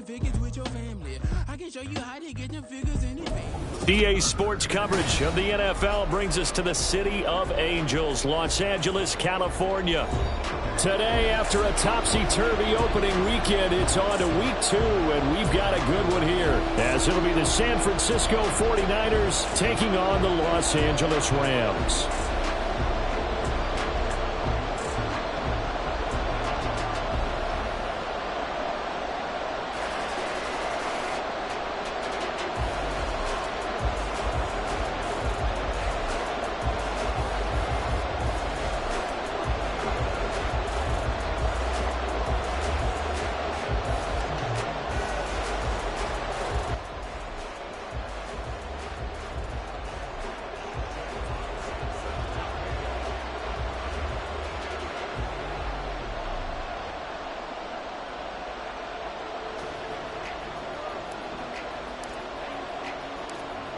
figures with your family. I can show you how to get them figures in advance. EA Sports coverage of the NFL brings us to the City of Angels, Los Angeles, California. Today, after a topsy-turvy opening weekend, it's on to week 2, and we've got a good one here, as it'll be the San Francisco 49ers taking on the Los Angeles Rams.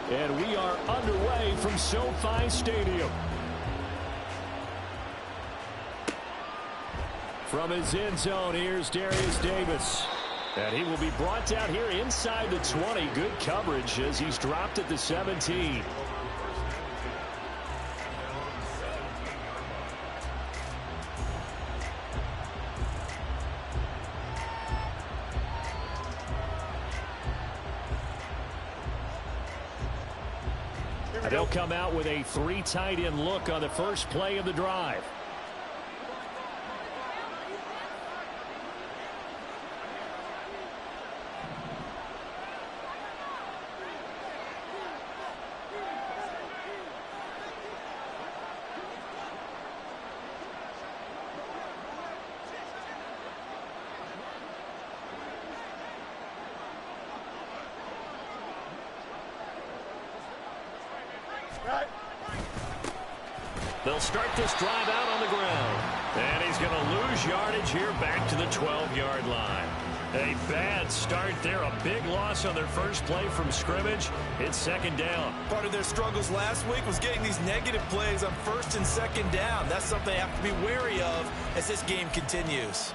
And we are underway from SoFi Stadium. From his end zone, here's Darius Davis. And he will be brought down here inside the 20. Good coverage as he's dropped at the 17. They'll come out with a 3 tight end look on the first play of the drive. They'll start this drive out on the ground. And he's going to lose yardage here back to the 12-yard line. A bad start there. A big loss on their first play from scrimmage. It's second down. Part of their struggles last week was getting these negative plays on first and second down. That's something they have to be wary of as this game continues.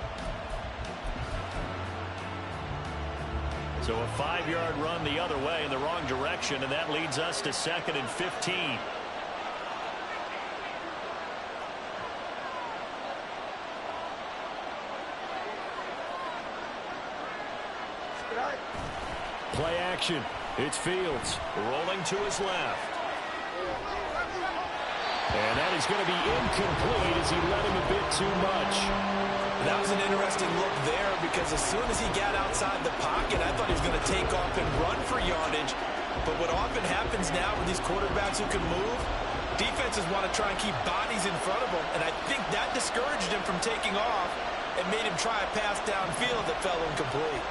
So a 5-yard run the other way in the wrong direction, and that leads us to 2nd and 15. Play action. It's Fields rolling to his left. And that is going to be incomplete as he led him a bit too much. That was an interesting look there because as soon as he got outside the pocket, I thought he was going to take off and run for yardage. But what often happens now with these quarterbacks who can move, defenses want to try and keep bodies in front of them. And I think that discouraged him from taking off and made him try a pass downfield that fell incomplete.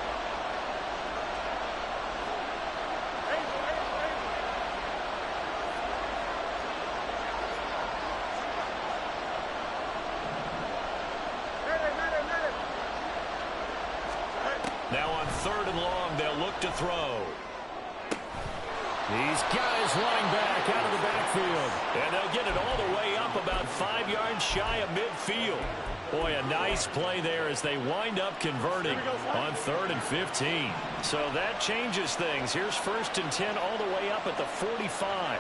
Now on 3rd and long, they'll look to throw. These guys running back out of the backfield. And they'll get it all the way up about 5 yards shy of midfield. Boy, a nice play there as they wind up converting on 3rd and 15. So that changes things. Here's 1st and 10 all the way up at the 45.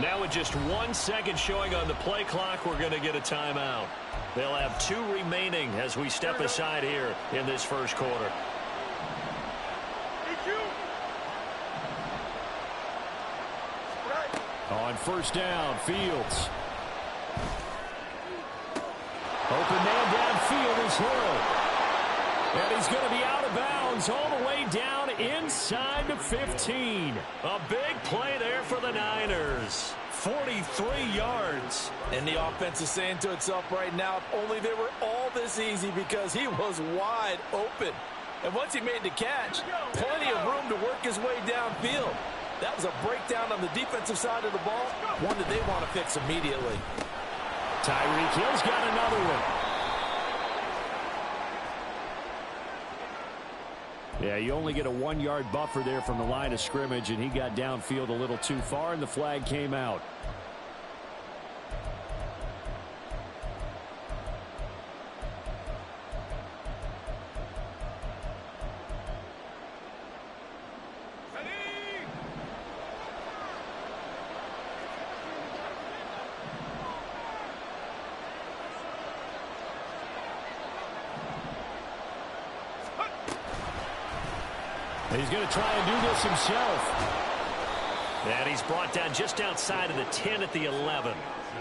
Now with just 1 second showing on the play clock, we're going to get a timeout. They'll have 2 remaining as we step aside here in this first quarter. On 1st down, Fields. Open man downfield is Hill. And he's going to be out of bounds all the way down inside the 15. A big play there for the Niners. 43 yards. And the offense is saying to itself right now, if only they were all this easy because he was wide open. And once he made the catch, plenty of room to work his way downfield. That was a breakdown on the defensive side of the ball, one that they want to fix immediately. Tyreek Hill's got another one. Yeah, you only get a 1-yard buffer there from the line of scrimmage, and he got downfield a little too far, and the flag came out. He's going to try and do this himself. And he's brought down just outside of the 10 at the 11.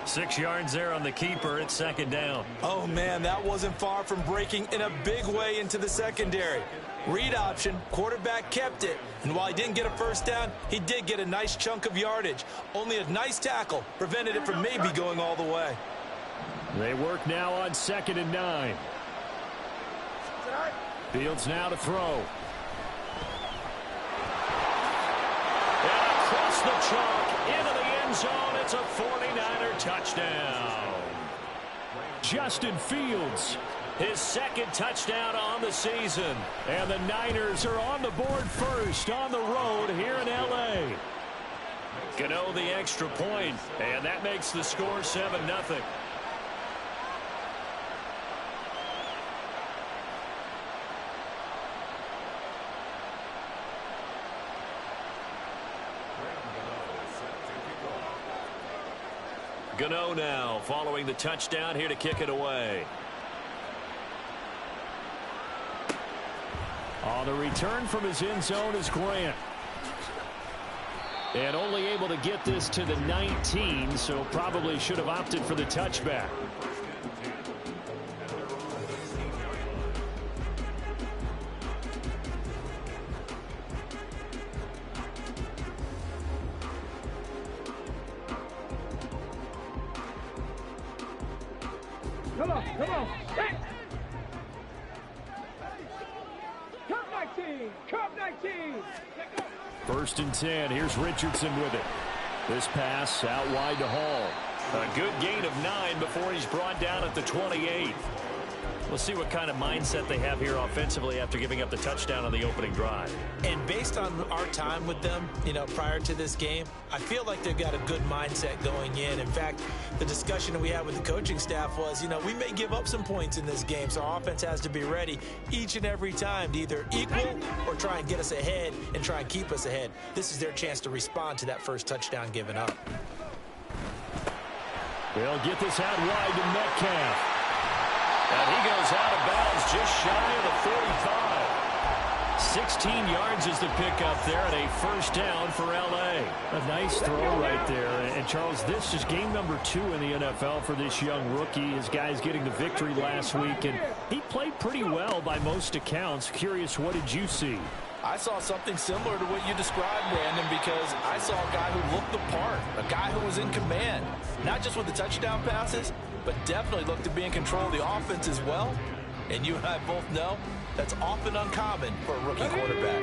6 yards there on the keeper. It's second down. Oh, man, that wasn't far from breaking in a big way into the secondary. Read option, quarterback kept it. And while he didn't get a first down, he did get a nice chunk of yardage. Only a nice tackle prevented it from maybe going all the way. They work now on 2nd and 9. Fields now to throw. Across the chalk, into the end zone. It's a 49er touchdown. Justin Fields, his 2nd touchdown on the season. And the Niners are on the board first on the road here in L.A. Gano the extra point, and that makes the score 7-0. Gano now following the touchdown here to kick it away. On the return from his end zone is Grant. And only able to get this to the 19, so probably should have opted for the touchback. Come on. Hey. Cup 19. 1st and 10. Here's Richardson with it. This pass out wide to Hall. A good gain of 9 before he's brought down at the 28. We'll see what kind of mindset they have here offensively after giving up the touchdown on the opening drive. And based on our time with them, prior to this game, I feel like they've got a good mindset going in. In fact, the discussion that we had with the coaching staff was, we may give up some points in this game, so our offense has to be ready each and every time to either equal or try and get us ahead and try and keep us ahead. This is their chance to respond to that first touchdown given up. They'll get this out wide to Metcalf. And he goes out of bounds just shy of the 45. 16 yards is the pickup there and a first down for L.A. A nice throw right there. And, Charles, this is game number 2 in the NFL for this young rookie. His guys getting the victory last week, and he played pretty well by most accounts. Curious, what did you see? I saw something similar to what you described, Brandon, because I saw a guy who looked the part, a guy who was in command, not just with the touchdown passes, but definitely looked to be in control of the offense as well. And you and I both know that's often uncommon for a rookie quarterback.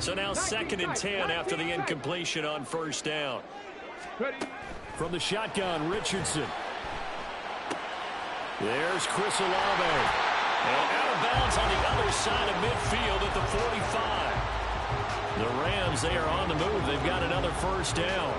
So now 2nd and 10 after the incompletion on first down. From the shotgun, Richardson. There's Chris Olave. And out of bounds on the other side of midfield at the 45. The Rams, they are on the move. They've got another first down.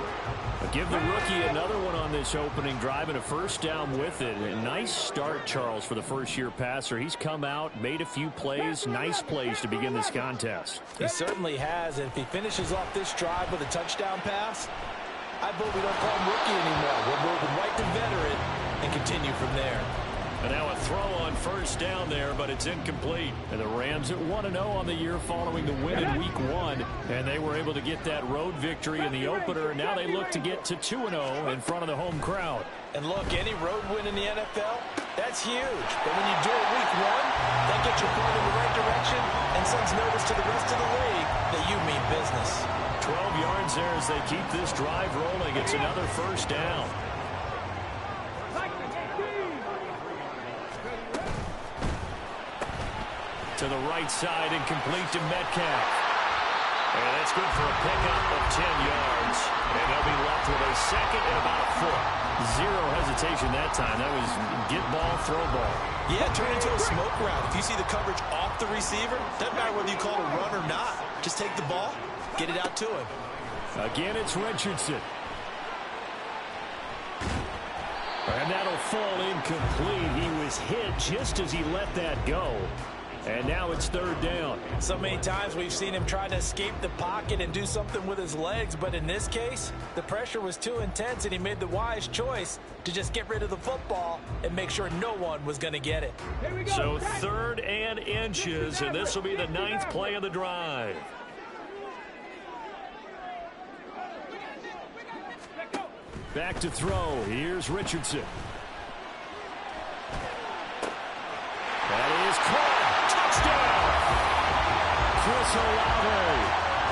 Give the rookie another one on this opening drive and a first down with it. A nice start, Charles, for the first-year passer. He's come out, made a few plays, nice plays to begin this contest. He certainly has, and if he finishes off this drive with a touchdown pass, I vote we don't call him rookie anymore. We'll move him right to veteran and continue from there. And now a throw on first down there, but it's incomplete. And the Rams at 1-0 on the year following the win in Week 1. And they were able to get that road victory in the opener. And now they look to get to 2-0 in front of the home crowd. And look, any road win in the NFL, that's huge. But when you do it Week 1, that gets you going in the right direction and sends notice to the rest of the league that you mean business. 12 yards there as they keep this drive rolling. It's another first down. To the right side and complete to Metcalf. And that's good for a pickup of 10 yards. And they'll be left with a second and about a foot. Zero hesitation that time. That was get ball, throw ball. Yeah, turn into a smoke route. If you see the coverage off off the receiver. Doesn't matter whether you call it a run or not. Just take the ball, get it out to him. Again, it's Richardson. And that'll fall incomplete. He was hit just as he let that go. And now it's third down. So many times we've seen him try to escape the pocket and do something with his legs. But in this case, the pressure was too intense, and he made the wise choice to just get rid of the football and make sure no one was going to get it. So third and inches, and this will be the 9th play of the drive. Back to throw. Here's Richardson. That is caught. Touchdown. Chris Olave.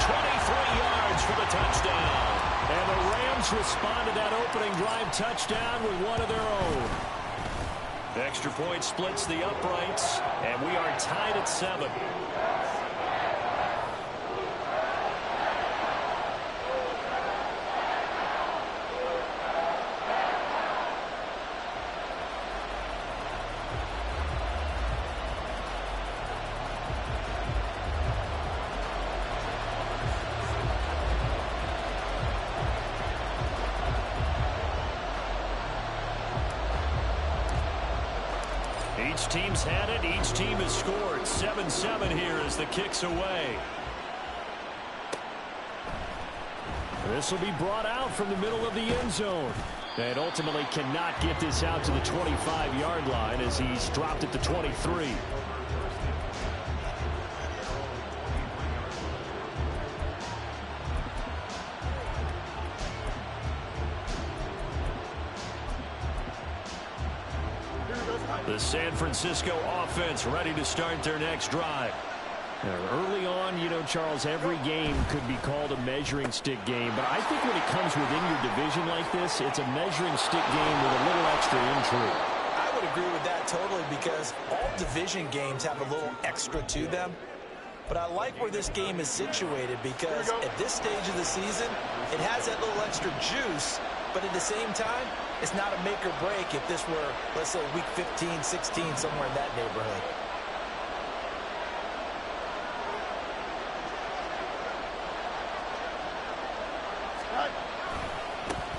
23 yards for the touchdown. And the Rams respond to that opening drive touchdown with one of their own. Extra point splits the uprights, and we are tied at 7. Each team's had it. Each team has scored. 7-7 here as the kick's away. This will be brought out from the middle of the end zone. And ultimately cannot get this out to the 25-yard line as he's dropped at the 23. The San Francisco offense ready to start their next drive. Early on, you know, Charles, every game could be called a measuring stick game. But I think when it comes within your division like this, it's a measuring stick game with a little extra intrigue. I would agree with that totally, because all division games have a little extra to them. But I like where this game is situated, because at this stage of the season, it has that little extra juice. But at the same time, it's not a make or break if this were, let's say, week 15, 16, somewhere in that neighborhood.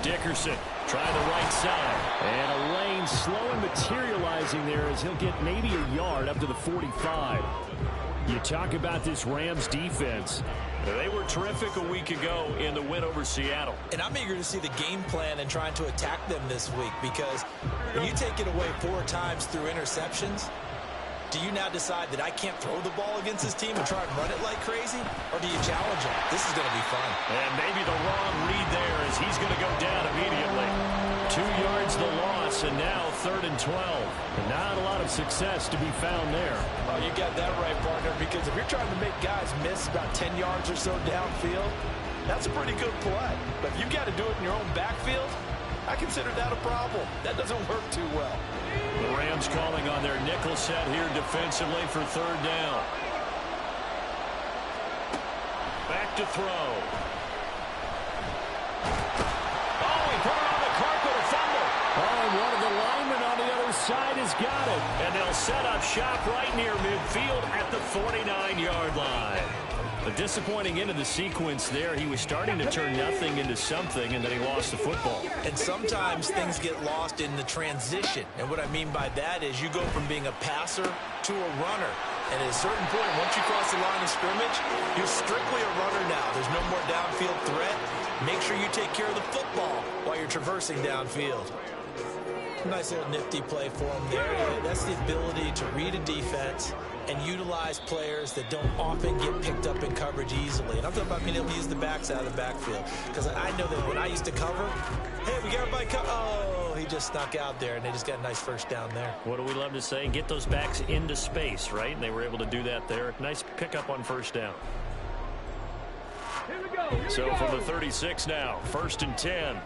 Dickerson trying the right side. And a lane slowly materializing there as he'll get maybe a yard up to the 45. You talk about this Rams defense. They were terrific a week ago in the win over Seattle. And I'm eager to see the game plan and trying to attack them this week, because when you take it away 4 times through interceptions, do you now decide that I can't throw the ball against this team and try and run it like crazy? Or do you challenge him? This is going to be fun. And maybe the wrong read there as he's going to go down immediately. 2 yards the loss, and now 3rd and 12. And not a lot of success to be found there. Oh, you got that right, partner, because if you're trying to make guys miss about 10 yards or so downfield, that's a pretty good play. But if you got to do it in your own backfield, I consider that a problem. That doesn't work too well. The Rams calling on their nickel set here defensively for 3rd down. Back to throw. Oh, he put it on the carpet, a fumble. Oh, and one of the linemen on the other side has got it. And they'll set up shop right near midfield at the 49-yard line. A disappointing end of the sequence there. He was starting to turn nothing into something, and then he lost the football. And sometimes things get lost in the transition. And what I mean by that is you go from being a passer to a runner. And at a certain point, once you cross the line of scrimmage, you're strictly a runner now. There's no more downfield threat. Make sure you take care of the football while you're traversing downfield. Nice little nifty play for him there. That's the ability to read a defense and utilize players that don't often get picked up in coverage easily. And I'm talking about being able to use the backs out of the backfield. Because I know that when I used to cover, hey, we got everybody covered. Oh, he just snuck out there, and they just got a nice first down there. What do we love to say? Get those backs into space, right? And they were able to do that there. Nice pickup on 1st down. Here we go. So from the 36 now, 1st and 10.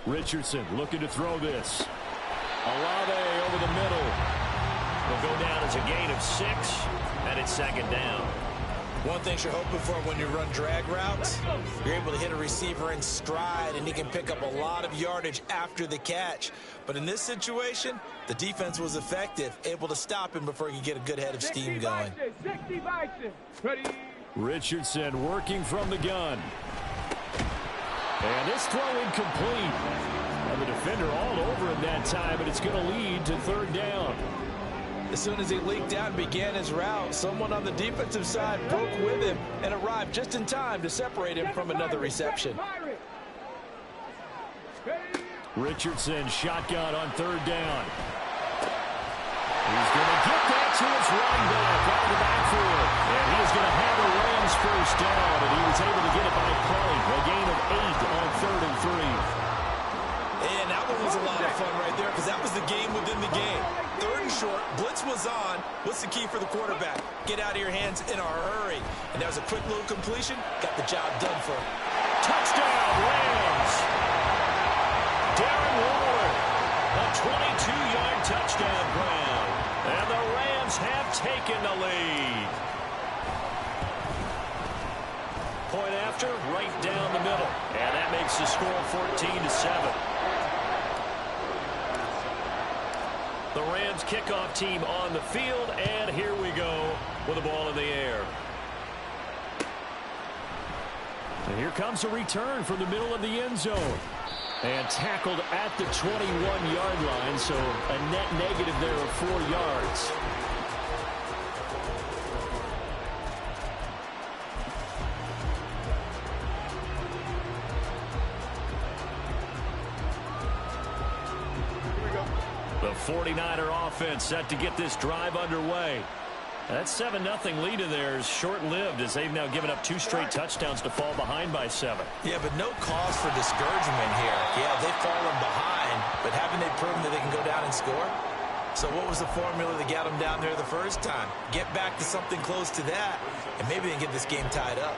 Richardson looking to throw this. Olave over the middle. Will go down as a gain of 6, and it's 2nd down. One thing you're hoping for when you run drag routes, you're able to hit a receiver in stride, and he can pick up a lot of yardage after the catch. But in this situation, the defense was effective, able to stop him before he could get a good head of steam going. Richardson working from the gun. And this throw incomplete. And the defender all over him that time, and it's going to lead to third down. As soon as he leaked out and began his route, someone on the defensive side broke with him and arrived just in time to separate him from another reception. Richardson shotgun on third down. He's going to get that to his running back out of the backfield. And he's going to have a Rams first down, and he was able to get it by play. A gain of 8 on 3rd and 3. And that one was a lot of fun right there because that was the game within the game. 3rd and short, blitz was on. What's the key for the quarterback? Get out of your hands in a hurry. And that was a quick little completion. Got the job done for him. Touchdown, Rams. Darren Waller, a 22-yard touchdown grab. And the Rams have taken the lead. Point after, right down the middle. And that makes the score 14-7. The Rams kickoff team on the field, and here we go with the ball in the air. And here comes a return from the middle of the end zone. And tackled at the 21-yard line, so a net negative there of 4 yards. The 49er offense set to get this drive underway. That 7-0 lead of theirs short-lived as they've now given up 2 straight touchdowns to fall behind by 7. Yeah, but no cause for discouragement here. Yeah, they've fallen behind, but haven't they proven that they can go down and score? So what was the formula that got them down there the first time? Get back to something close to that, and maybe they can get this game tied up.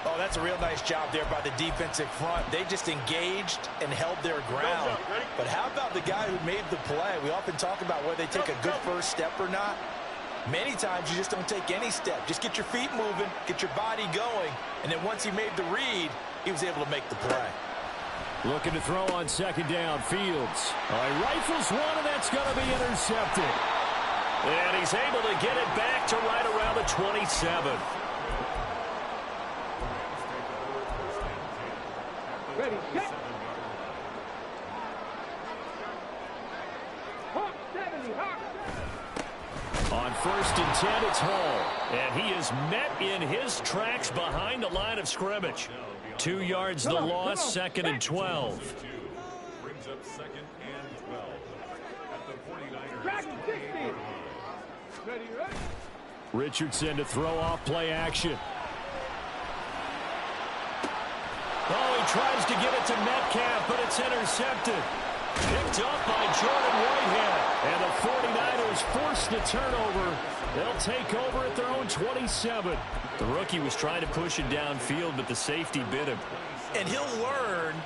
Oh, that's a real nice job there by the defensive front. They just engaged and held their ground. But how about the guy who made the play? We often talk about whether they take a good first step or not. Many times you just don't take any step. Just get your feet moving, get your body going, and then once he made the read, he was able to make the play. Looking to throw on second down, Fields. He rifles one, and that's going to be intercepted. And he's able to get it back to right around the 27. Ready, set. Hawk 70, Hawk. On 1st and 10, it's Hall. And he is met in his tracks behind the line of scrimmage. 2 yards the loss, 2nd and 12. Brings up 2nd and 12 at the 49ers. Dragon 60. Ready, ready. Richardson to throw off play action. Oh, he tries to get it to Metcalf, but it's intercepted. Picked up by Jordan Whitehead. And the 49ers force the turnover. They'll take over at their own 27. The rookie was trying to push it downfield, but the safety bit him. And he'll learn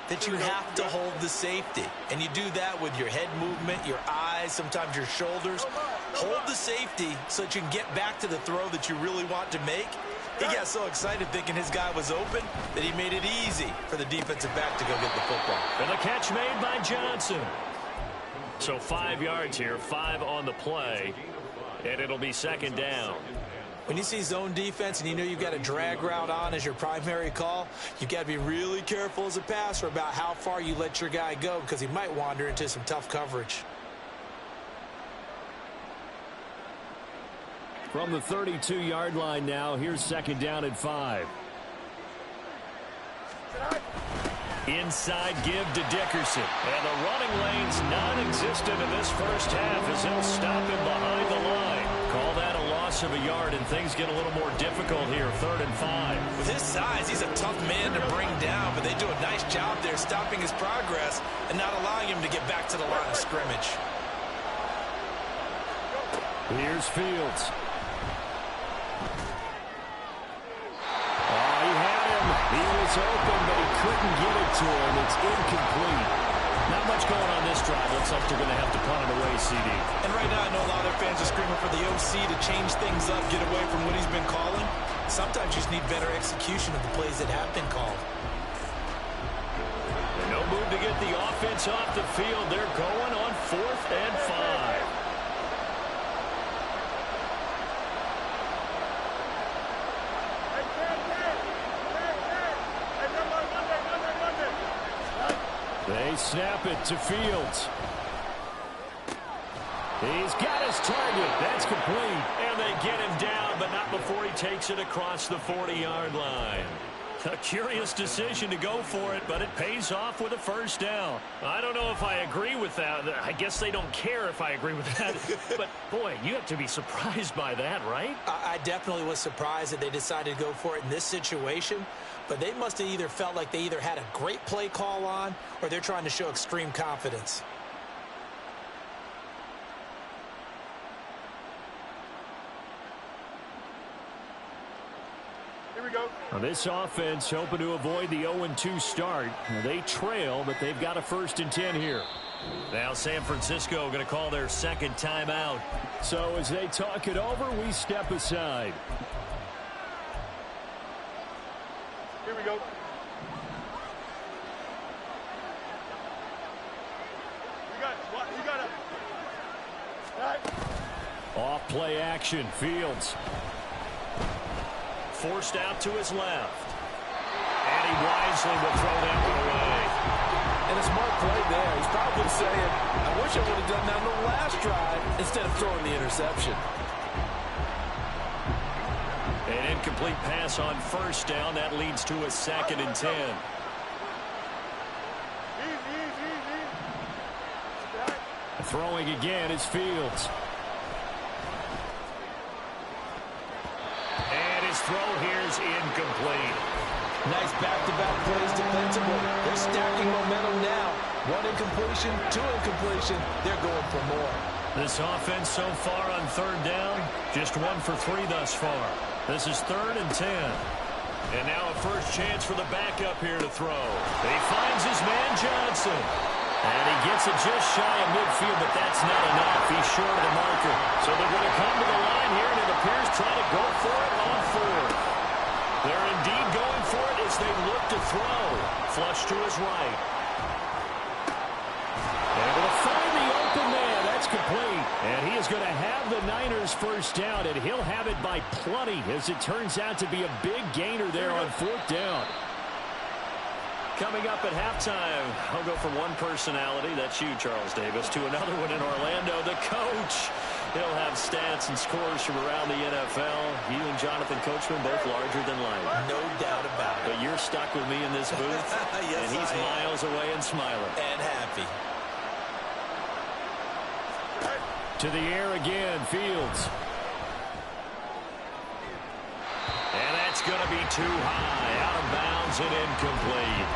that you have to hold the safety. And you do that with your head movement, your eyes, sometimes your shoulders. Hold the safety so that you can get back to the throw that you really want to make. He got so excited thinking his guy was open that he made it easy for the defensive back to go get the football. And the catch made by Johnson. So 5 yards here, 5 on the play, and it'll be 2nd down. When you see zone defense and you know you've got a drag route on as your primary call, you've got to be really careful as a passer about how far you let your guy go because he might wander into some tough coverage. From the 32-yard line now, here's 2nd down and 5. Inside give to Dickerson. And the running lane's non-existent in this first half as he'll stop him behind the line. Call that a loss of a yard, and things get a little more difficult here, 3rd and 5. With his size, he's a tough man to bring down, but they do a nice job there stopping his progress and not allowing him to get back to the line of scrimmage. Here's Fields. He had him. He was open, but he couldn't get it to him. It's incomplete. Not much going on this drive. Looks like they're going to have to punt it away, CD. And right now, I know a lot of their fans are screaming for the OC to change things up, get away from what he's been calling. Sometimes you just need better execution of the plays that have been called. No move to get the offense off the field. They're going on 4th and 5. They snap it to Fields. He's got his target. That's complete. And they get him down, but not before he takes it across the 40-yard line. A curious decision to go for it, but it pays off with a first down. I don't know if I agree with that. I guess they don't care if I agree with that. But, boy, you have to be surprised by that, right? I definitely was surprised that they decided to go for it in this situation. But they must have either felt like they either had a great play call on or they're trying to show extreme confidence. Here we go. Now this offense hoping to avoid the 0-2 start. They trail, but they've got a 1st and 10 here. Now San Francisco going to call their second timeout. So as they talk it over, we step aside. Here we go. You got it. All right. Off play action, Fields. Forced out to his left. And he wisely will throw that one away. And a smart play there. He's probably saying, I wish I would have done that on the last drive instead of throwing the interception. An incomplete pass on first down. That leads to a 2nd and 10. Easy. Throwing again is Fields. And his throw here is incomplete. Nice back-to-back plays defensively. They're stacking momentum now. 1 incompletion, 2 incompletion. They're going for more. This offense so far on 3rd down, just 1 for 3 thus far. This is 3rd and 10. And now a first chance for the backup here to throw. He finds his man Johnson. And he gets it just shy of midfield, but that's not enough. He's short of the marker. So they're going to come to the line here, and it appears trying to go for it on 4th. They're indeed going for it as they look to throw. Flush to his right. Able to find the open man. That's complete. And he is going to have the Niners first down, and he'll have it by plenty, as it turns out to be a big gainer there on 4th down. Coming up at halftime, I'll go from one personality, that's you, Charles Davis, to another one in Orlando, the coach. He'll have stats and scores from around the NFL. You and Jonathan Coachman both larger than life. No doubt about it. But you're stuck with me in this booth, Yes, and he's I am. miles away and smiling. And happy. To the air again, Fields. And that's going to be too high, out of bounds and incomplete.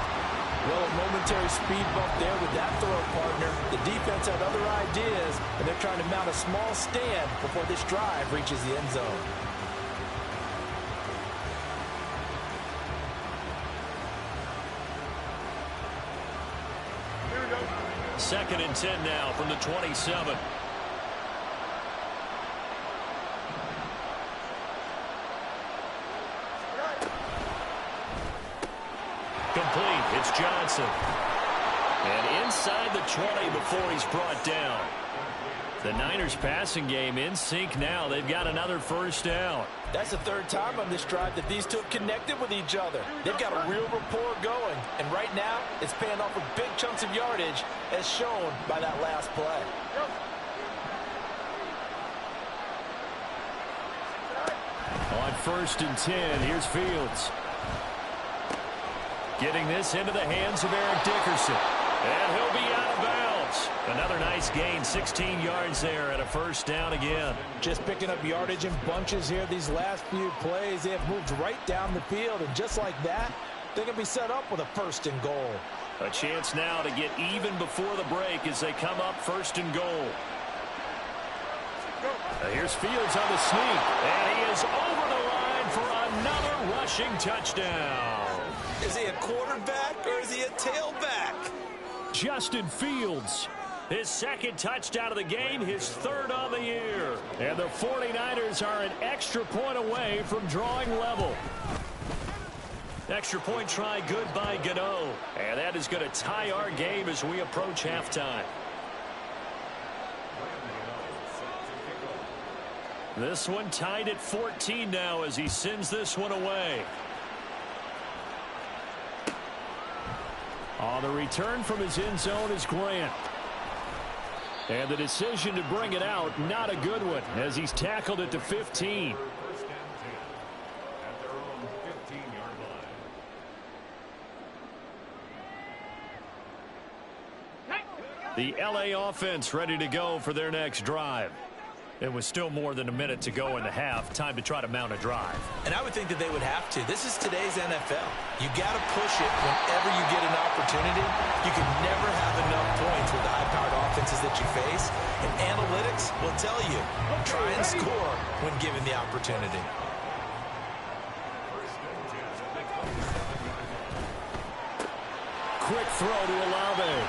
Well, a momentary speed bump there with that throw, partner. The defense had other ideas, and they're trying to mount a small stand before this drive reaches the end zone. Here we go. 2nd and 10 now from the 27. Complete. It's Johnson. And inside the 20 before he's brought down. The Niners passing game in sync now. They've got another first down. That's the 3rd time on this drive that these two have connected with each other. They've got a real rapport going. And right now, it's paying off with big chunks of yardage, as shown by that last play. On 1st and 10, here's Fields. Getting this into the hands of Eric Dickerson. And he'll be out of bounds. Another nice gain, 16 yards there and a first down again. Just picking up yardage in bunches here these last few plays. They have moved right down the field, and just like that, they're going to be set up with a 1st and goal. A chance now to get even before the break as they come up 1st and goal. Here's Fields on the sneak. And he is over the line for another rushing touchdown. Is he a quarterback or is he a tailback? Justin Fields. His second touchdown of the game, his third on the year. And the 49ers are an extra point away from drawing level. Extra point try good by Gano. And that is going to tie our game as we approach halftime. This one tied at 14 now as he sends this one away. On the return from his end zone is Grant. And the decision to bring it out, not a good one, as he's tackled at the 15. First and 10 at their own 15-yard line. The LA offense ready to go for their next drive. It was still more than a minute to go in the half. Time to try to mount a drive. And I would think that they would have to. This is today's NFL. You got to push it whenever you get an opportunity. You can never have enough points with the high-powered offenses that you face. And analytics will tell you, try and score when given the opportunity. Quick throw to Olave.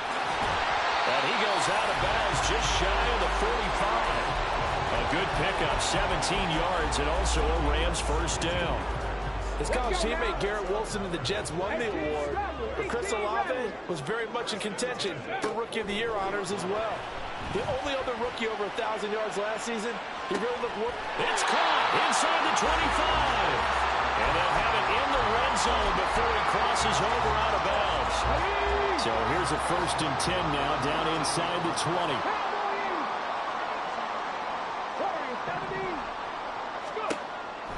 And he goes out of bounds just shy of the 45. A good pickup, 17 yards, and also a Rams first down. His college teammate Garrett Wilson and the Jets won the award, but Chris Olave was very much in contention for Rookie of the Year honors as well. The only other rookie over 1,000 yards last season, he really looked worth. It's caught inside the 25. And they'll have it in the red zone before he crosses over out of bounds. So here's a 1st and 10 now, down inside the 20.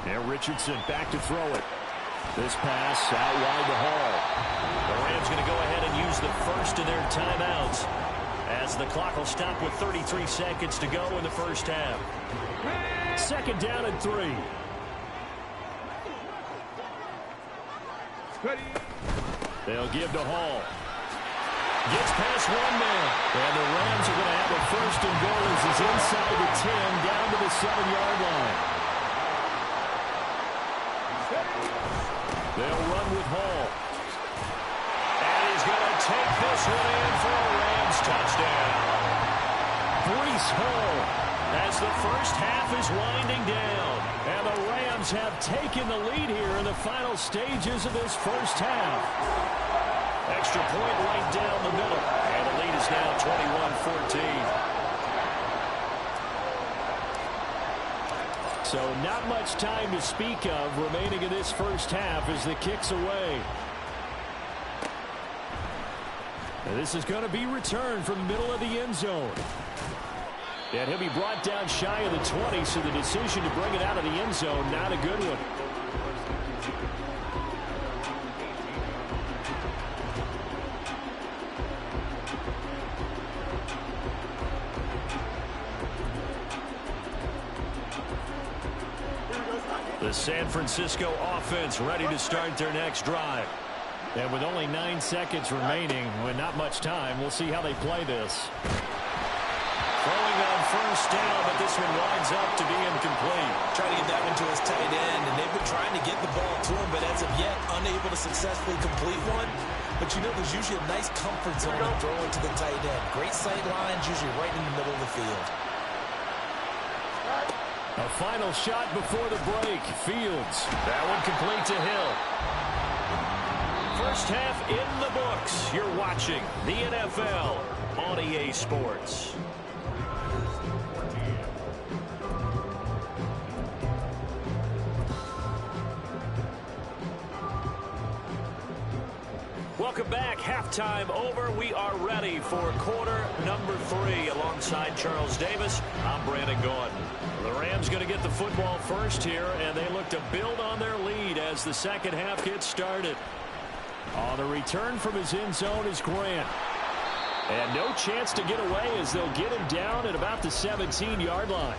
Now Richardson back to throw it. This pass out wide to Hall. The Rams going to go ahead and use the first of their timeouts as the clock will stop with 33 seconds to go in the first half. 2nd down and 3. They'll give to Hall. Gets past one man. And the Rams are going to have a 1st and goal as he's inside the 10 down to the 7-yard line. They'll run with Hall. And he's going to take this one in for a Rams touchdown. Breece Hall as the first half is winding down. And the Rams have taken the lead here in the final stages of this first half. Extra point right down the middle. And the lead is now 21-14. So not much time to speak of remaining in this first half as the kick's away. And this is going to be returned from the middle of the end zone. And he'll be brought down shy of the 20, so the decision to bring it out of the end zone, not a good one. The San Francisco offense ready to start their next drive. And with only 9 seconds remaining, with not much time, we'll see how they play this. Throwing on first down, but this one winds up to be incomplete. Trying to get that one to his tight end, and they've been trying to get the ball to him, but as of yet, unable to successfully complete one. But you know, there's usually a nice comfort zone of throwing to the tight end. Great sight lines, usually right in the middle of the field. A final shot before the break. Fields. That one complete to Hill. First half in the books. You're watching the NFL on EA Sports. Welcome back. Halftime over. We are ready for quarter number 3. Alongside Charles Davis, I'm Brandon Gaudin. The Rams going to get the football first here, and they look to build on their lead as the second half gets started. On the return from his end zone is Grant. And no chance to get away as they'll get him down at about the 17-yard line.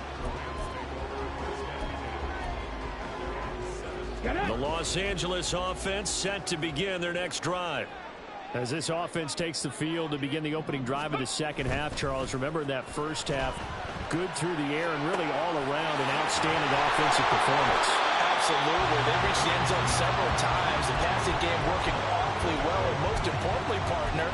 The Los Angeles offense set to begin their next drive. As this offense takes the field to begin the opening drive of the second half, Charles, remember that first half, good through the air and really all around an outstanding offensive performance. Absolutely. They reached the end zone several times. The passing game working awfully well, and most importantly, partner,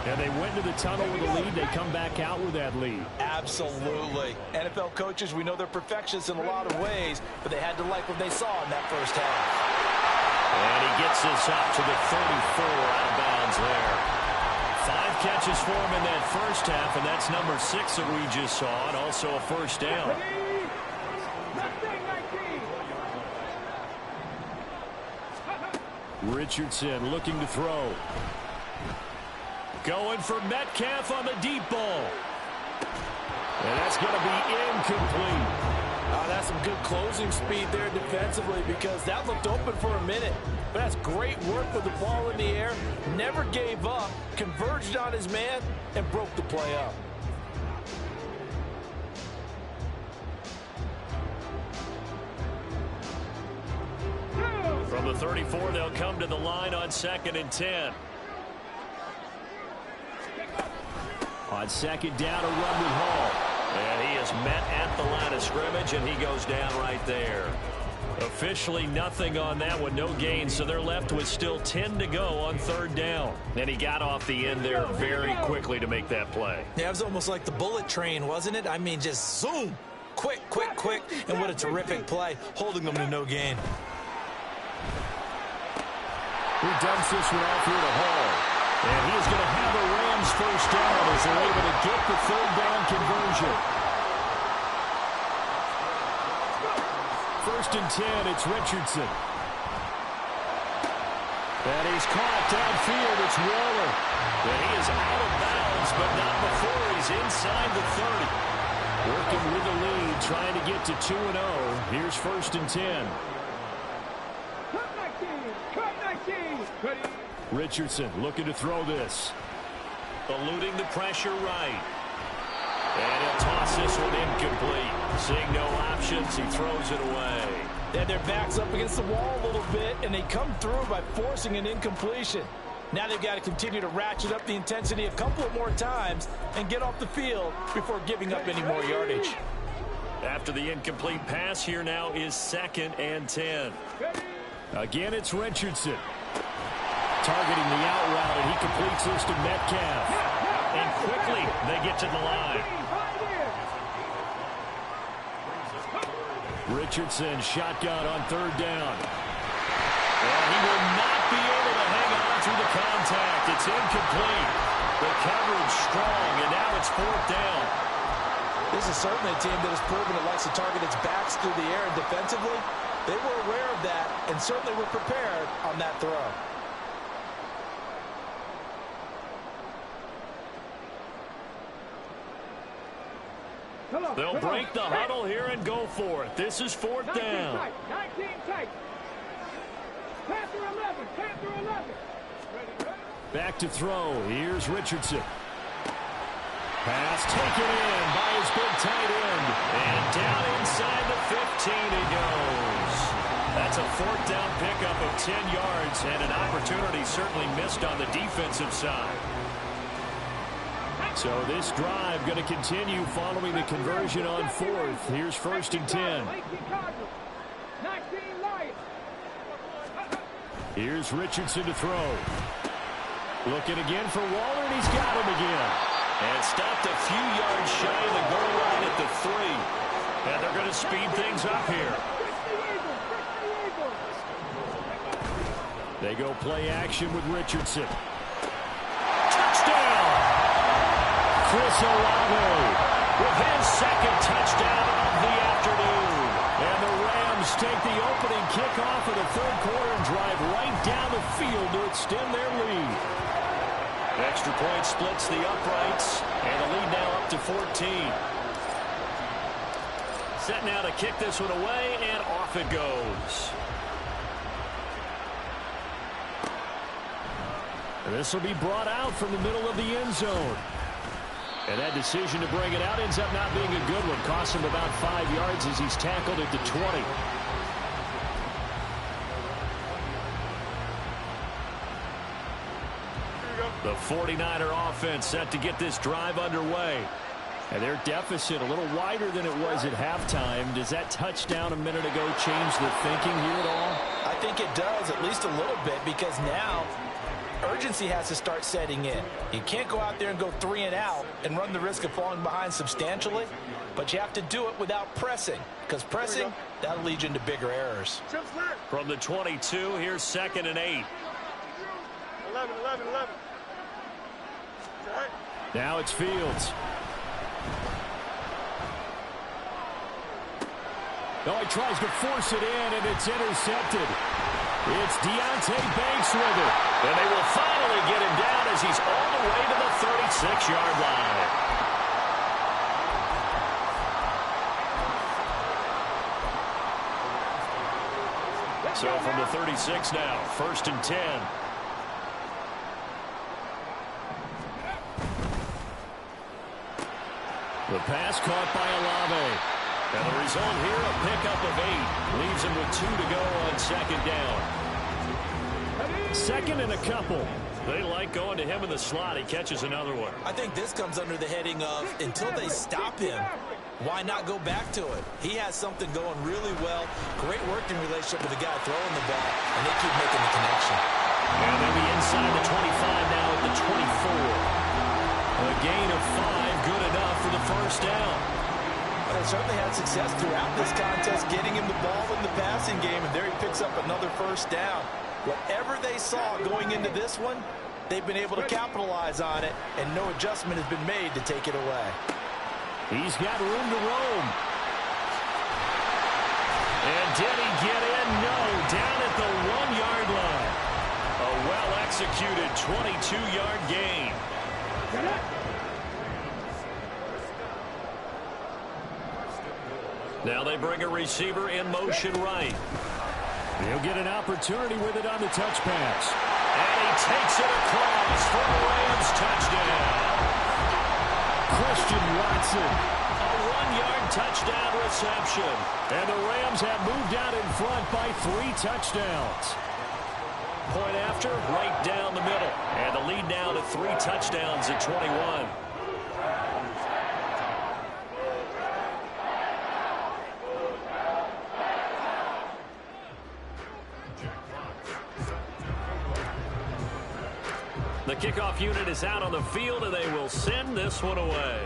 And they went to the tunnel with a lead. They come back out with that lead. Absolutely. NFL coaches, we know they're perfectionists in a lot of ways, but they had to like what they saw in that first half. And he gets this up to the 34, out of bounds there. 5 catches for him in that first half, and that's number 6 that we just saw, and also a first down. Richardson looking to throw. Going for Metcalf on the deep ball. And that's going to be incomplete. That's some good closing speed there defensively, because that looked open for a minute. But that's great work with the ball in the air. Never gave up, converged on his man, and broke the play up. From the 34, they'll come to the line on 2nd and 10. On 2nd down, a run with Hall. And he is met at the line of scrimmage, and he goes down right there. Officially nothing on that one, no gain, so they're left with still 10 to go on 3rd down. And he got off the end there very quickly to make that play. Yeah, it was almost like the bullet train, wasn't it? I mean, just zoom. Quick, quick, quick. And what a terrific play, holding them to no gain. He dumps this one off here to Hall. And he is going to have a Rams first down as they're able to get the 3rd down conversion. 1st and 10, it's Richardson. And he's caught downfield, it's Waller. And he is out of bounds, but not before he's inside the 30. Working with the lead, trying to get to 2-0. Here's 1st and 10. Richardson looking to throw this. Eluding the pressure right. And he'll toss this one incomplete. Seeing no options, he throws it away. And their back's up against the wall a little bit, and they come through by forcing an incompletion. Now they've got to continue to ratchet up the intensity a couple of more times and get off the field before giving up any more yardage. After the incomplete pass, here now is 2nd and 10. Again, it's Richardson. Targeting the out route, and he completes this to Metcalf. And quickly, they get to the line. Richardson, shotgun on 3rd down. And he will not be able to hang on through the contact. It's incomplete. The coverage strong, and now it's 4th down. This is certainly a team that has proven it likes to target its backs through the air, and defensively, they were aware of that and certainly were prepared on that throw. They'll break the huddle here and go for it. This is 4th down. 19 tight. Panther 11. Panther 11. Back to throw. Here's Richardson. Pass taken in by his big tight end. And down inside the 15 he goes. That's a 4th down pickup of 10 yards, and an opportunity certainly missed on the defensive side. So this drive going to continue following the conversion on 4th. Here's 1st and 10. Here's Richardson to throw. Looking again for Waller, and he's got him again. And stopped a few yards shy of the goal line at the 3. And they're going to speed things up here. They go play action with Richardson. Touchdown! Chris Olave with his 2nd touchdown of the afternoon. And the Rams take the opening kickoff of the 3rd quarter and drive right down the field to extend their lead. Extra point splits the uprights, and the lead now up to 14. Set now to kick this one away, and off it goes. This will be brought out from the middle of the end zone. And that decision to bring it out ends up not being a good one. Costs him about 5 yards as he's tackled at the 20. The 49er offense set to get this drive underway. And their deficit a little wider than it was at halftime. Does that touchdown a minute ago change the thinking here at all? I think it does, at least a little bit, because now urgency has to start setting in. You can't go out there and go 3 and out and run the risk of falling behind substantially, but you have to do it without pressing, because pressing, that'll lead you into bigger errors. From the 22, here's 2nd and 8. 11. Now it's Fields. Oh, he tries to force it in, and it's intercepted. It's Deonte Banks with it. And they will finally get him down as he's all the way to the 36-yard line. So from the 36 now, 1st and 10. The pass caught by Olave. And the result here, a pickup of 8. Leaves him with 2 to go on 2nd down. 2nd and a couple. They like going to him in the slot. He catches another one. I think this comes under the heading of, until they stop him, why not go back to it? He has something going really well. Great working relationship with the guy throwing the ball, and they keep making the connection. And they'll be inside the 25 now at the 24. A gain of 5, good enough for the 1st down. They certainly had success throughout this contest, getting him the ball in the passing game, and there he picks up another 1st down. Whatever they saw going into this one, they've been able to capitalize on it, and no adjustment has been made to take it away. He's got room to roam. And did he get in? No, down at the 1-yard line. A well-executed 22-yard gain. Now they bring a receiver in motion right. He'll get an opportunity with it on the touch pass. And he takes it across for a Rams touchdown. Christian Watson. A 1-yard touchdown reception. And the Rams have moved out in front by 3 touchdowns. Point after, right down the middle. And the lead now to 3 touchdowns at 21. The kickoff unit is out on the field, and they will send this one away.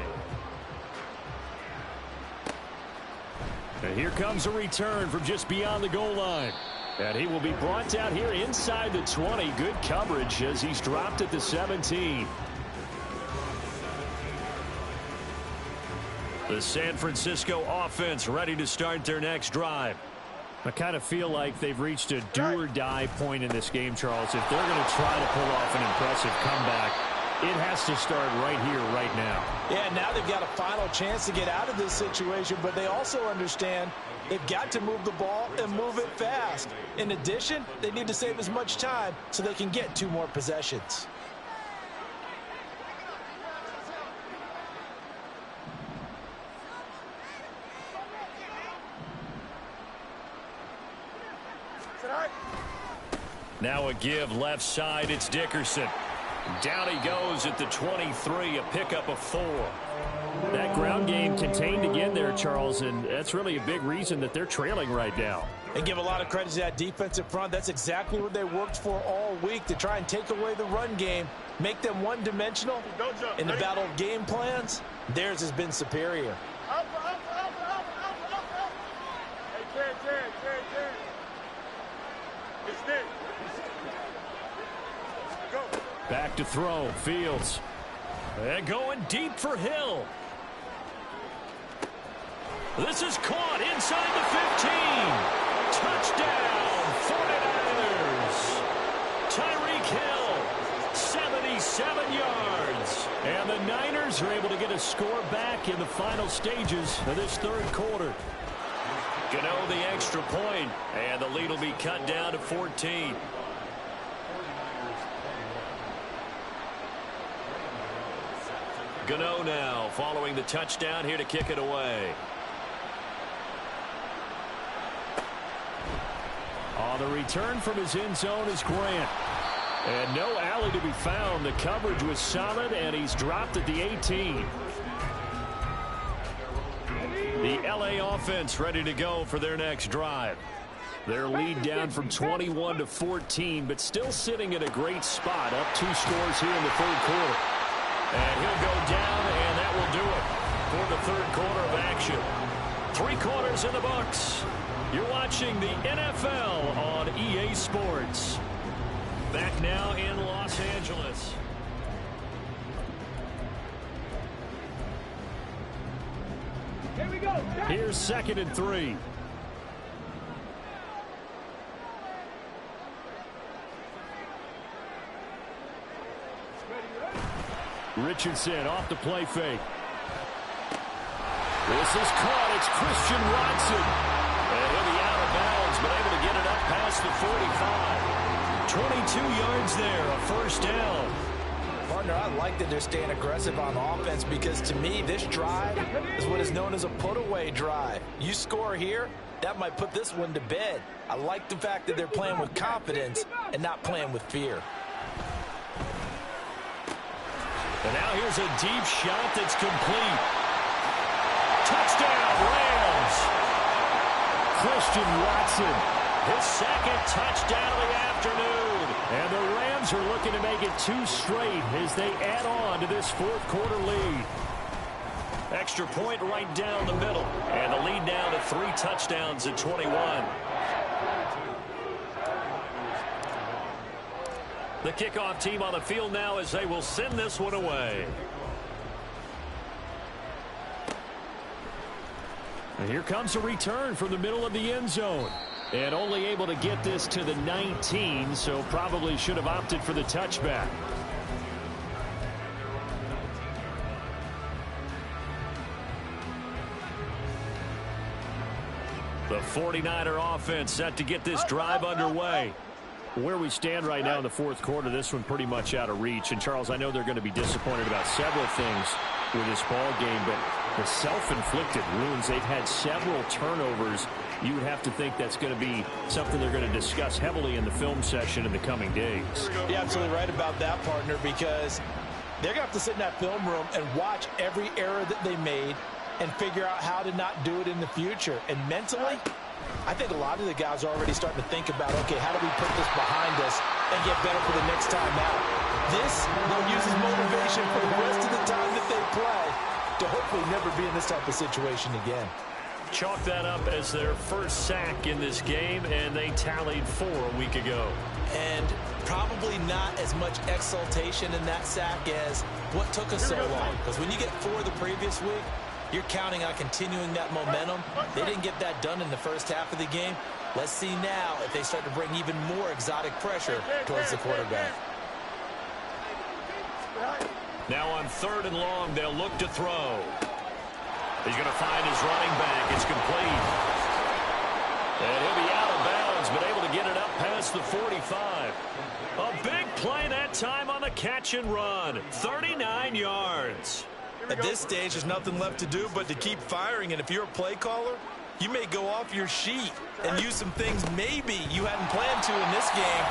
And here comes a return from just beyond the goal line. And he will be brought down here inside the 20. Good coverage as he's dropped at the 17. The San Francisco offense ready to start their next drive. I kind of feel like they've reached a do-or-die point in this game, Charles. If they're going to try to pull off an impressive comeback, it has to start right here, right now. Yeah, now they've got a final chance to get out of this situation, but they also understand they've got to move the ball and move it fast. In addition, they need to save as much time so they can get 2 more possessions. Now a give left side. It's Dickerson. Down he goes at the 23, a pickup of 4. That ground game contained again there, Charles, and that's really a big reason that they're trailing right now. And give a lot of credit to that defensive front. That's exactly what they worked for all week, to try and take away the run game, make them one-dimensional. In the battle of game plans, theirs has been superior. Back to throw, Fields. And going deep for Hill. This is caught inside the 15. Touchdown, 49ers. Tyreek Hill, 77 yards. And the Niners are able to get a score back in the final stages of this 3rd quarter. Gano the extra point, and the lead will be cut down to 14. Gano now following the touchdown here to kick it away. On the return from his end zone is Grant. And no alley to be found. The coverage was solid, and he's dropped at the 18. The LA offense ready to go for their next drive. Their lead down from 21 to 14, but still sitting in a great spot, up 2 scores here in the third quarter. And he'll go down, and that will do it for the third quarter of action. 3 quarters in the books. You're watching the NFL on EA Sports. Back now in Los Angeles. Here we go. Here's 2nd and 3. Richardson off the play fake. This is caught. It's Christian Watson. And he'll be out of bounds, but able to get it up past the 45. 22 yards there, a first down. Partner, I like that they're staying aggressive on offense because to me, this drive is what is known as a put-away drive. You score here, that might put this one to bed. I like the fact that they're playing with confidence and not playing with fear. And now here's a deep shot that's complete. Touchdown, Rams. Christian Watson, his 2nd touchdown of the afternoon. And the Rams are looking to make it 2 straight as they add on to this fourth quarter lead. Extra point right down the middle. And the lead now to 3 touchdowns at 21. The kickoff team on the field now as they will send this one away. And here comes a return from the middle of the end zone. And only able to get this to the 19, so probably should have opted for the touchback. The 49er offense set to get this drive underway. Where we stand right now in the fourth quarter, this one pretty much out of reach. And, Charles, I know they're going to be disappointed about several things with this ball game, but the self-inflicted wounds, they've had several turnovers. You would have to think that's going to be something they're going to discuss heavily in the film session in the coming days. You're absolutely right about that, partner, because they're going to have to sit in that film room and watch every error that they made and figure out how to not do it in the future. And mentally, I think a lot of the guys are already starting to think about, okay, how do we put this behind us and get better for the next time out? This will use as motivation for the rest of the time that they play to hopefully never be in this type of situation again. Chalk that up as their first sack in this game, and they tallied 4 a week ago. And probably not as much exultation in that sack as what took us so long. Because when you get 4 the previous week, you're counting on continuing that momentum. They didn't get that done in the first half of the game. Let's see now if they start to bring even more exotic pressure towards the quarterback. Now on 3rd and long, they'll look to throw. He's going to find his running back. It's complete. And he'll be out of bounds, but able to get it up past the 45. A big play that time on the catch and run. 39 yards. At this stage, there's nothing left to do but to keep firing. And if you're a play caller, you may go off your sheet and use some things maybe you hadn't planned to in this game.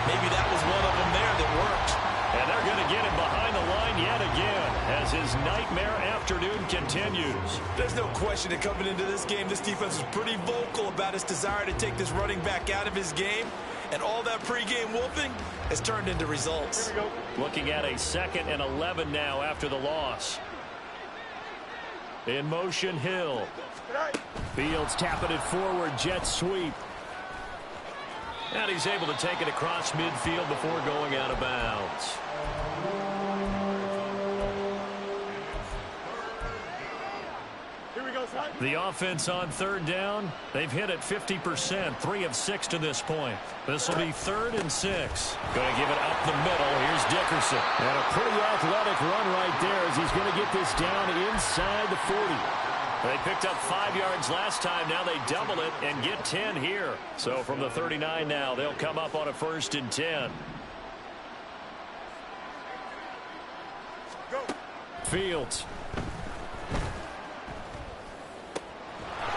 Maybe that was one of them there that worked. And they're going to get him behind the line yet again as his nightmare afternoon continues. There's no question that coming into this game, this defense was pretty vocal about its desire to take this running back out of his game. And all that pregame wolfing has turned into results. Looking at a 2nd and 11 now after the loss. In motion, Hill. Fields tapping it forward, jet sweep. And he's able to take it across midfield before going out of bounds. The offense on 3rd down, they've hit it 50%, 3 of 6 to this point. This will be 3rd and 6. Going to give it up the middle. Here's Dickerson. And a pretty athletic run right there as he's going to get this down inside the 40. They picked up 5 yards last time. Now they double it and get 10 here. So from the 39 now, they'll come up on a 1st and 10. Go. Fields.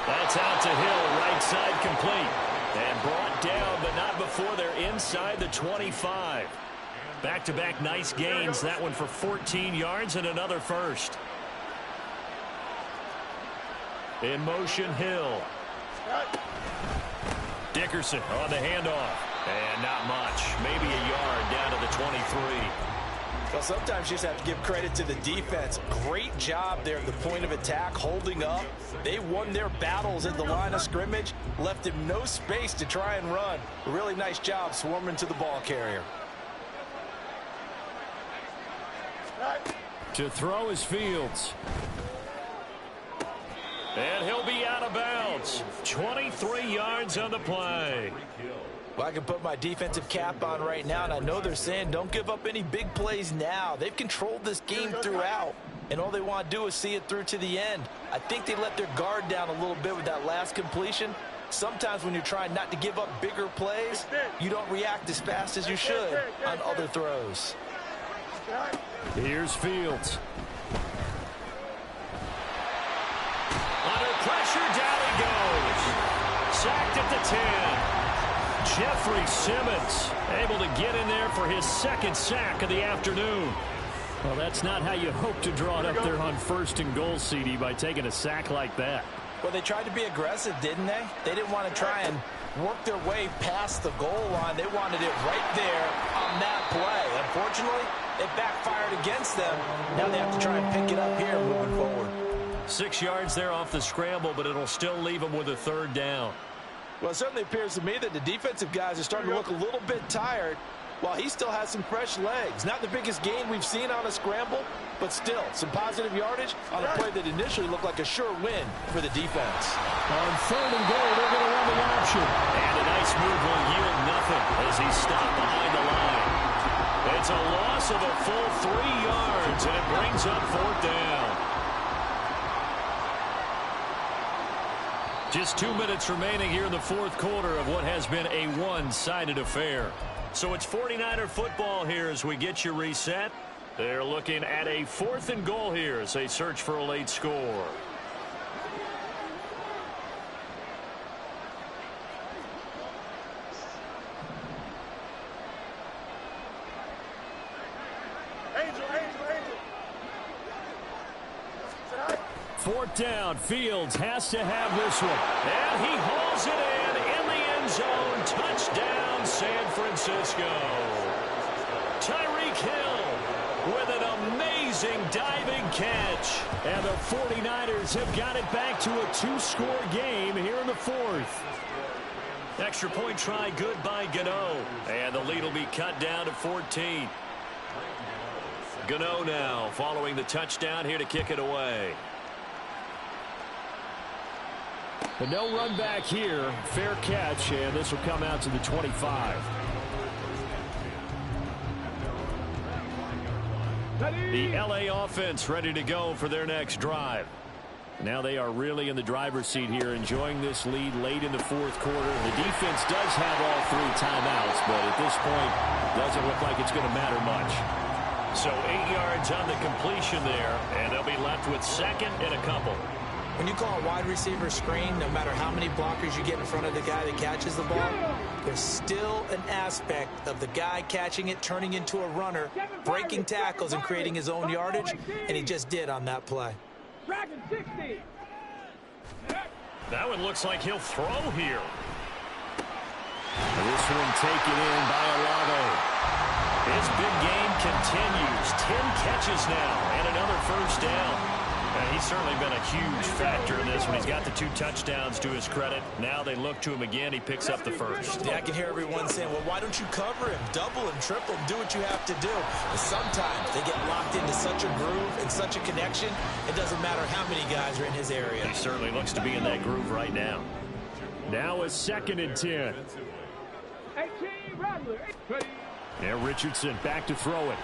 That's out to Hill, right side complete. And brought down, but not before they're inside the 25. Back-to-back nice gains. That one for 14 yards and another first. In motion, Hill. Dickerson on the handoff. And not much. Maybe a yard down to the 23. Well, sometimes you just have to give credit to the defense. Great job there at the point of attack, holding up. They won their battles at the line of scrimmage, left him no space to try and run. A really nice job swarming to the ball carrier. To throw is Fields. And he'll be out of bounds. 23 yards on the play. Well, I can put my defensive cap on right now, and I know they're saying don't give up any big plays now. They've controlled this game throughout, and all they want to do is see it through to the end. I think they let their guard down a little bit with that last completion. Sometimes when you're trying not to give up bigger plays, you don't react as fast as you should on other throws. Here's Fields. Under pressure, down he goes. Sacked at the 10. Jeffrey Simmons able to get in there for his second sack of the afternoon. Well, that's not how you hope to draw it up there on 1st and goal, CD, by taking a sack like that. Well, they tried to be aggressive, didn't they? They didn't want to try and work their way past the goal line. They wanted it right there on that play. Unfortunately, it backfired against them. Now they have to try and pick it up here moving forward. 6 yards there off the scramble, but it'll still leave them with a 3rd down. Well, it certainly appears to me that the defensive guys are starting to look a little bit tired while he still has some fresh legs. Not the biggest gain we've seen on a scramble, but still some positive yardage on a play that initially looked like a sure win for the defense. On 3rd and goal, they're going to run the option. And a nice move will yield nothing as he's stopped behind the line. It's a loss of a full 3 yards, and it brings up 4th down. Just 2 minutes remaining here in the 4th quarter of what has been a one-sided affair. So it's 49er football here as we get you reset. They're looking at a 4th and goal here as they search for a late score. Fourth down. Fields has to have this one. And he hauls it in the end zone. Touchdown, San Francisco. Tyreek Hill with an amazing diving catch. And the 49ers have got it back to a 2-score game here in the 4th. Extra point try good by Gano. And the lead will be cut down to 14. Gano now following the touchdown here to kick it away. But no run back here. Fair catch, and this will come out to the 25. The LA offense ready to go for their next drive. Now they are really in the driver's seat here, enjoying this lead late in the 4th quarter. The defense does have all 3 timeouts, but at this point, doesn't look like it's going to matter much. So 8 yards on the completion there, and they'll be left with 2nd and a couple. When you call a wide receiver screen, no matter how many blockers you get in front of the guy that catches the ball, there's still an aspect of the guy catching it, turning into a runner, breaking tackles and creating his own yardage, and he just did on that play. That one looks like he'll throw here. This one taken in by Olave. His big game continues. 10 catches now and another 1st down. And he's certainly been a huge factor in this when he's got the 2 touchdowns to his credit. Now they look to him again. He picks up the 1st. Yeah, I can hear everyone saying, well, why don't you cover him, double him, triple him, do what you have to do. But sometimes they get locked into such a groove and such a connection, it doesn't matter how many guys are in his area. He certainly looks to be in that groove right now. Now a 2nd and 10. And Richardson back to throw it.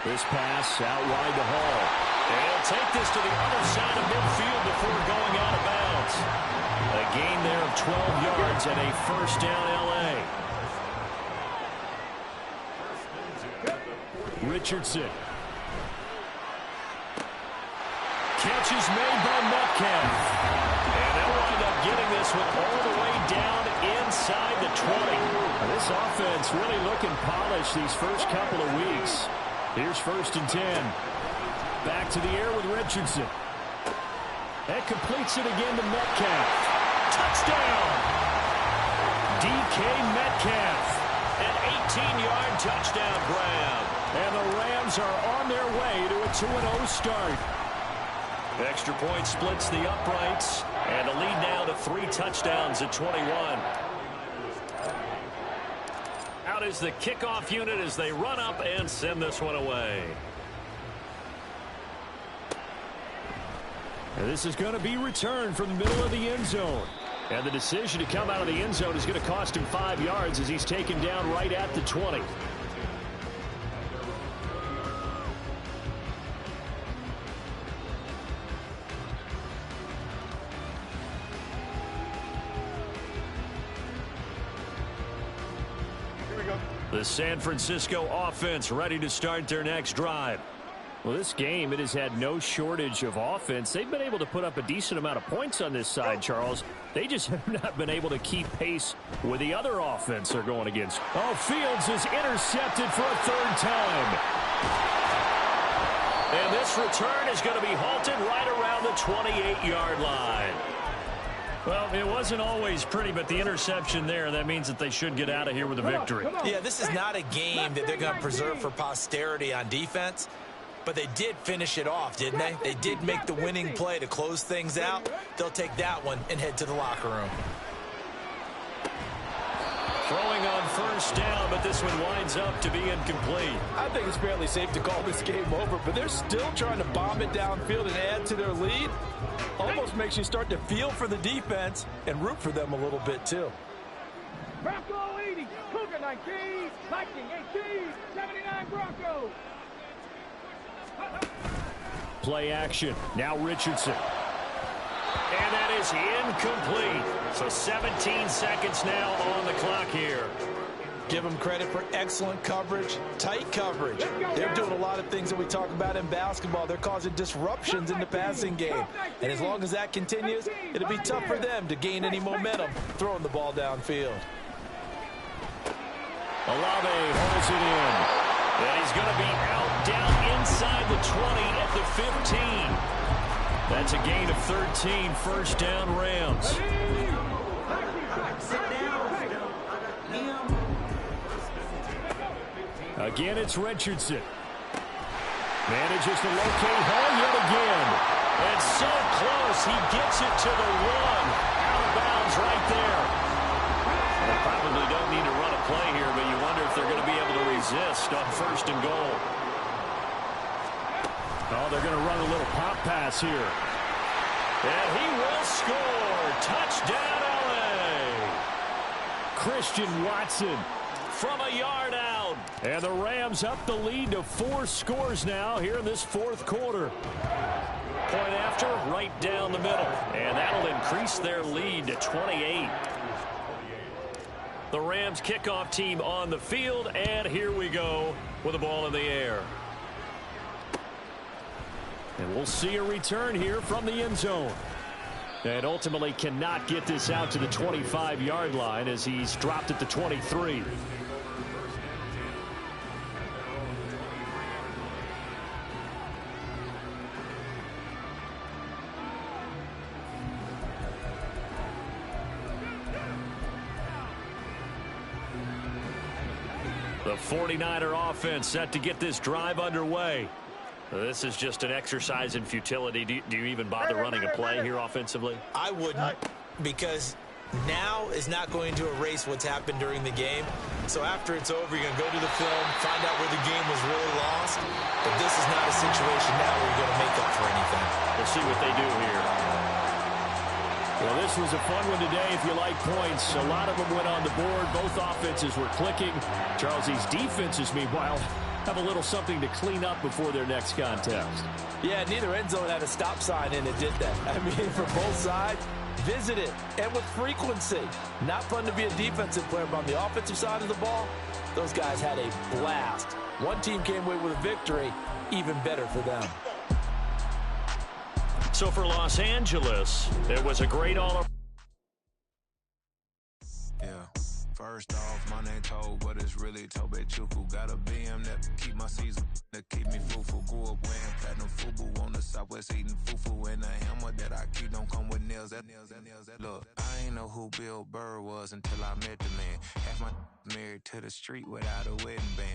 This pass out wide to Hall. And he'll take this to the other side of midfield before going out of bounds. A gain there of 12 yards and a 1st down LA. Richardson. Catch is made by Metcalf. And they'll wind up getting this one all the way down inside the 20. Now this offense really looking polished these first couple of weeks. Here's 1st and 10. Back to the air with Richardson. That completes it again to Metcalf. Touchdown! DK Metcalf. An 18-yard touchdown grab. And the Rams are on their way to a 2-0 start. Extra point splits the uprights. And a lead now to 3 touchdowns at 21. Out is the kickoff unit as they run up and send this one away. And this is going to be returned from the middle of the end zone. And the decision to come out of the end zone is going to cost him 5 yards as he's taken down right at the 20. The San Francisco offense ready to start their next drive. Well, this game, it has had no shortage of offense. They've been able to put up a decent amount of points on this side, Charles. They just have not been able to keep pace with the other offense they're going against. Oh, Fields is intercepted for a 3rd time. And this return is going to be halted right around the 28-yard line. Well, it wasn't always pretty, but the interception there, that means that they should get out of here with a victory. Yeah, this is not a game that they're going to preserve for posterity on defense, but they did finish it off, didn't they? They did make the winning play to close things out. They'll take that one and head to the locker room. Throwing on 1st down, but this one winds up to be incomplete. I think it's fairly safe to call this game over, but they're still trying to bomb it downfield and add to their lead. Almost makes you start to feel for the defense and root for them a little bit, too. Bronco 80, Cougar 19, Viking 18, 79 Bronco. Play action. Now Richardson. And that is incomplete. So 17 seconds now on the clock here. Give them credit for excellent coverage, tight coverage. They're doing a lot of things that we talk about in basketball. They're causing disruptions in the passing game. And as long as that continues, it'll be tough for them to gain any momentum throwing the ball downfield. Olave holds it in. And he's going to be out down inside the 20 at the 15. That's a gain of 13, 1st down Rams. Again, it's Richardson. Manages to locate Hall yet again. And so close, he gets it to the 1. Out of bounds right there. They probably don't need to run a play here, but you wonder if they're going to be able to resist on 1st and goal. Oh, they're going to run a little pop pass here. And he will score. Touchdown, LA. Christian Watson from a yard out. And the Rams up the lead to 4 scores now here in this 4th quarter. Point after, right down the middle. And that'll increase their lead to 28. The Rams kickoff team on the field, and here we go with the ball in the air. And we'll see a return here from the end zone. And ultimately cannot get this out to the 25-yard line as he's dropped at the 23. The 49er offense set to get this drive underway. This is just an exercise in futility. Do you even bother running a play here offensively? I wouldn't, because now is not going to erase what's happened during the game. So after it's over, you're going to go to the film, find out where the game was really lost. But this is not a situation now where you're going to make up for anything. We'll see what they do here. Well, this was a fun one today if you like points. A lot of them went on the board. Both offenses were clicking. Charles, these defenses, meanwhile, have a little something to clean up before their next contest. Yeah, neither end zone had a stop sign in it, did that? I mean, for both sides, visit it, and with frequency. Not fun to be a defensive player, but on the offensive side of the ball, those guys had a blast. One team came away with a victory, even better for them. So for Los Angeles, it was a great all-around. Yeah. First off, my name Toad, but it's really Tobe Chuku. Got a BM that keep my season, that keep me fufu. Grew up wearing platinum fubu on the Southwest eating fufu. And a hammer that I keep don't come with nails. Look, I ain't know who Bill Burr was until I met the man. Half my married to the street without a wedding band.